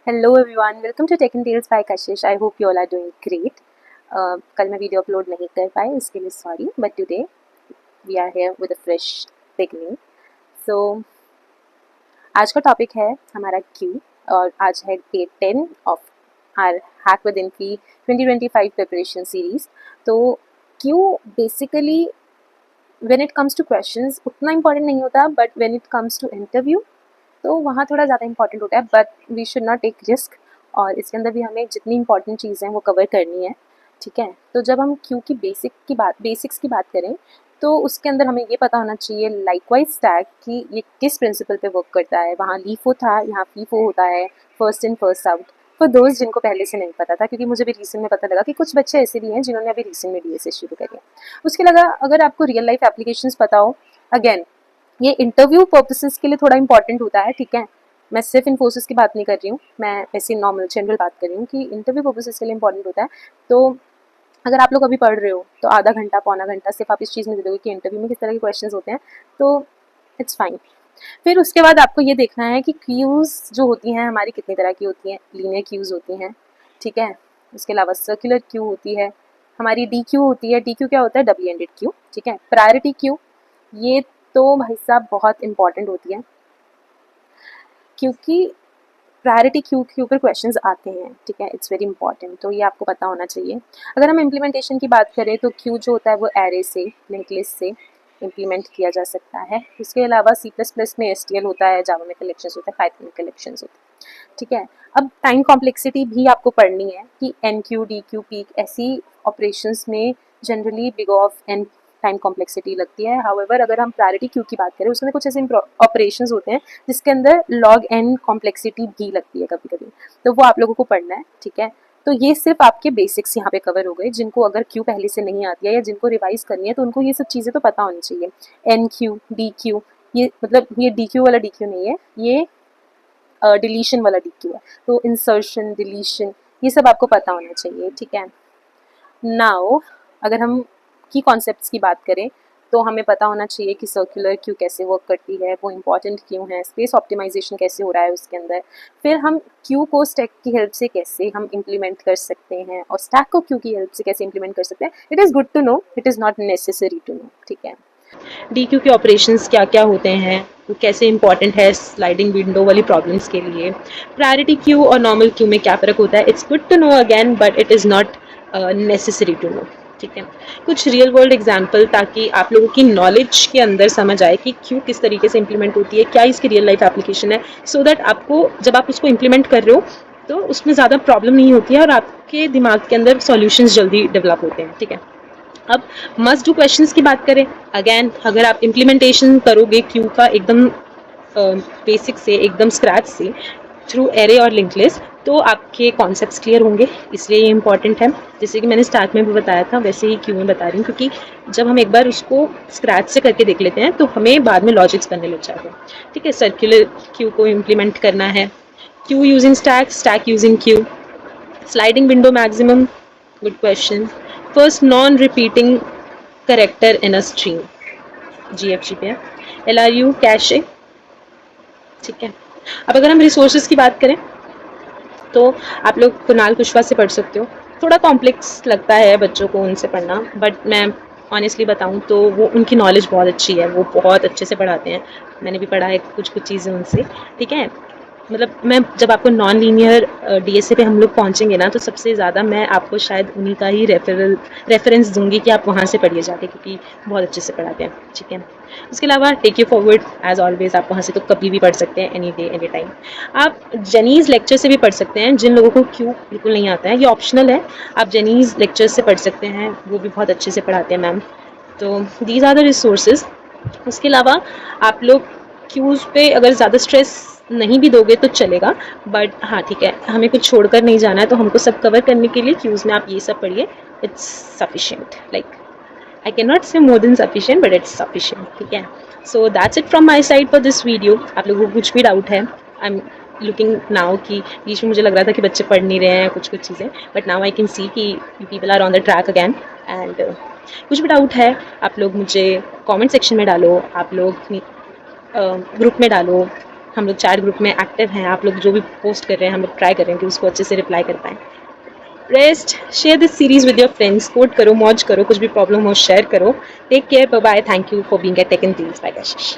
Hello everyone, welcome to tech and tales by Kashish. I hope you all are doing great. कल मैं video upload नहीं कर पाई, उसके लिए sorry, but today we are here with a fresh beginning. So आज का topic है हमारा क्यू, और आज है day 10 of our hack with इनकी 2025 प्रिपरेशन सीरीज। तो queue basically when it comes to questions उतना इंपॉर्टेंट नहीं होता, but when it comes to interview तो वहाँ थोड़ा ज़्यादा इंपॉर्टेंट होता है। But we should not take risk, और इसके अंदर भी हमें जितनी इंपॉर्टेंट चीज़ें हैं वो कवर करनी है, ठीक है। तो जब हम क्यू की बेसिक्स की बात करें तो उसके अंदर हमें ये पता होना चाहिए लाइकवाइज स्टैक कि ये किस प्रिंसिपल पे वर्क करता है। वहाँ लीफो था, यहाँ फीफो होता है, first in first out. For दोस्त जिनको पहले से नहीं पता था, क्योंकि मुझे भी रिसेंट में पता लगा कि कुछ बच्चे ऐसे भी हैं जिन्होंने अभी रिसेंट में डीएसए शुरू करी है। उसके अलावा अगर आपको रियल लाइफ एप्लीकेशंस पता हो, अगेन ये इंटरव्यू पर्पसेस के लिए थोड़ा इंपॉर्टेंट होता है, ठीक है। मैं सिर्फ इन्फोसिस की बात नहीं कर रही हूँ, मैं ऐसी नॉर्मल जनरल बात कर रही हूँ कि इंटरव्यू पर्पसेस के लिए इंपॉर्टेंट होता है। तो अगर आप लोग अभी पढ़ रहे हो तो आधा घंटा पौना घंटा सिर्फ आप इस चीज़ में दे दोगे कि इंटरव्यू में किस तरह के क्वेश्चन होते हैं, तो इट्स फाइन। फिर उसके बाद आपको ये देखना है कि क्यूज़ जो होती हैं हमारी कितनी तरह की होती हैं। लीनियर क्यूज़ होती हैं, ठीक है। उसके अलावा सर्कुलर क्यू होती है, हमारी डी क्यू होती है। डी क्यू क्या होता है? डबल एंडेड क्यू, ठीक है। प्रायोरिटी क्यू, ये तो भाई साहब बहुत इंपॉर्टेंट होती है, क्योंकि प्रायोरिटी क्यू के ऊपर क्वेश्चंस आते हैं, ठीक है। इट्स वेरी इंपॉर्टेंट, तो ये आपको पता होना चाहिए। अगर हम इम्प्लीमेंटेशन की बात करें तो क्यू जो होता है वो एरे से, लिंक लिस्ट से इम्प्लीमेंट किया जा सकता है। उसके अलावा C++ में STL होता है, जावा में कलेक्शंस होता है, पाइथन में कलेक्शंस होते हैं, ठीक है। अब टाइम कॉम्प्लेक्सिटी भी आपको पढ़नी है कि NQ, DQ, पीक ऐसी ऑपरेशंस में generally big of n time complexity लगती है। हाउएवर अगर हम प्रायोरिटी क्यू की बात करें, उसमें कुछ ऐसे ऑपरेशंस होते हैं जिसके अंदर लॉग एन कॉम्प्लेक्सिटी भी लगती है कभी कभी, तो वो आप लोगों को पढ़ना है, ठीक है। तो ये सिर्फ आपके बेसिक्स यहाँ पे कवर हो गए। जिनको अगर क्यू पहले से नहीं आती है या जिनको रिवाइज करनी है तो उनको ये सब चीज़ें तो पता होनी चाहिए। NQ, DQ, ये मतलब ये DQ वाला DQ नहीं है, ये डिलीशन वाला DQ है। तो इंसर्शन, डिलीशन, ये सब आपको पता होना चाहिए, ठीक है। नाउ अगर हम की कॉन्सेप्ट्स की बात करें तो हमें पता होना चाहिए कि सर्कुलर क्यू कैसे वर्क करती है, वो इंपॉर्टेंट क्यों है, स्पेस ऑप्टिमाइजेशन कैसे हो रहा है उसके अंदर। फिर हम क्यू को स्टैक की हेल्प से कैसे हम इम्प्लीमेंट कर सकते हैं, और स्टैक को क्यू की हेल्प से कैसे इम्प्लीमेंट कर सकते हैं। It is good to know, it is not necessary to know, ठीक है। डी क्यू के ऑपरेशंस क्या क्या होते हैं, वो कैसे इंपॉर्टेंट है स्लाइडिंग विंडो वाली प्रॉब्लम्स के लिए, प्रायोरिटी क्यू और नॉर्मल क्यू में क्या फ़र्क होता है। It's good to know again, but it is not necessary to know, ठीक है। कुछ रियल वर्ल्ड एग्जाम्पल ताकि आप लोगों की नॉलेज के अंदर समझ आए कि क्यू किस तरीके से इंप्लीमेंट होती है, क्या इसकी रियल लाइफ एप्लीकेशन है, सो दैट आपको जब आप उसको इंप्लीमेंट कर रहे हो तो उसमें ज़्यादा प्रॉब्लम नहीं होती है और आपके दिमाग के अंदर सॉल्यूशंस जल्दी डेवलप होते हैं, ठीक है। अब मस्ट डू क्वेश्चंस की बात करें, अगेन अगर आप इम्प्लीमेंटेशन करोगे क्यू का एकदम बेसिक से, एकदम स्क्रैच से, थ्रू एरे और लिंक लिस्ट, तो आपके कॉन्सेप्ट्स क्लियर होंगे, इसलिए ये इंपॉर्टेंट है। जैसे कि मैंने स्टार्ट में भी बताया था वैसे ही क्यू में बता रही हूँ, क्योंकि जब हम एक बार उसको स्क्रैच से करके देख लेते हैं तो हमें बाद में लॉजिक्स करने लग जाते हैं, ठीक है। सर्कुलर क्यू को इम्प्लीमेंट करना है, Q using stack, stack using Q, sliding window maximum, good question, first non repeating character in a stream, GFG पे है, LRU कैशे, ठीक है। अब अगर हम रिसोर्सेज की बात करें तो आप लोग कुणाल कुशवाहा से पढ़ सकते हो। थोड़ा कॉम्प्लेक्स लगता है बच्चों को उनसे पढ़ना, बट मैं ऑनेस्टली बताऊं तो वो उनकी नॉलेज बहुत अच्छी है, वो बहुत अच्छे से पढ़ाते हैं। मैंने भी पढ़ा है कुछ कुछ चीज़ें उनसे, ठीक है। मतलब मैं जब आपको नॉन लीनियर DSA पे हम लोग पहुँचेंगे ना, तो सबसे ज़्यादा मैं आपको शायद उन्हीं का ही रेफरेंस दूंगी कि आप वहाँ से पढ़िए जाके, क्योंकि बहुत अच्छे से पढ़ाते हैं, ठीक है। उसके अलावा take you forward as always, आप वहाँ से तो कभी भी पढ़ सकते हैं, एनी डे एनी टाइम। आप जेनीज़ लेक्चर से भी पढ़ सकते हैं, जिन लोगों को क्यू बिल्कुल नहीं आता है, ये ऑप्शनल है, आप जेनीज़ लेक्चर से पढ़ सकते हैं, वो भी बहुत अच्छे से पढ़ाते हैं मैम। तो दीज आर द रिसोर्सेज। उसके अलावा आप लोग क्यूज़ पे अगर ज़्यादा स्ट्रेस नहीं भी दोगे तो चलेगा, बट हाँ ठीक है, हमें कुछ छोड़कर नहीं जाना है, तो हमको सब कवर करने के लिए क्यूज़ में आप ये सब पढ़िए, it's sufficient, like I cannot say more than sufficient, but it's sufficient, ठीक है। So that's it from my side for this video। आप लोगों को कुछ भी डाउट है, I'm looking now कि बीच में मुझे लग रहा था कि बच्चे पढ़ नहीं रहे हैं कुछ कुछ चीज़ें, but now I can see कि people are on the track again, and कुछ भी डाउट है आप लोग मुझे कमेंट सेक्शन में डालो, आप लोग ग्रुप में डालो, हम लोग चैट ग्रुप में एक्टिव हैं, आप लोग जो भी पोस्ट कर रहे हैं हम लोग ट्राई कर रहे हैं कि उसको अच्छे से रिप्लाई कर पाएँ। Rest, share this series with your friends, code करो, मौज करो, कुछ भी प्रॉब्लम हो शेयर करो। Take care, bye bye, thank you for being at tech and deals by Kashish.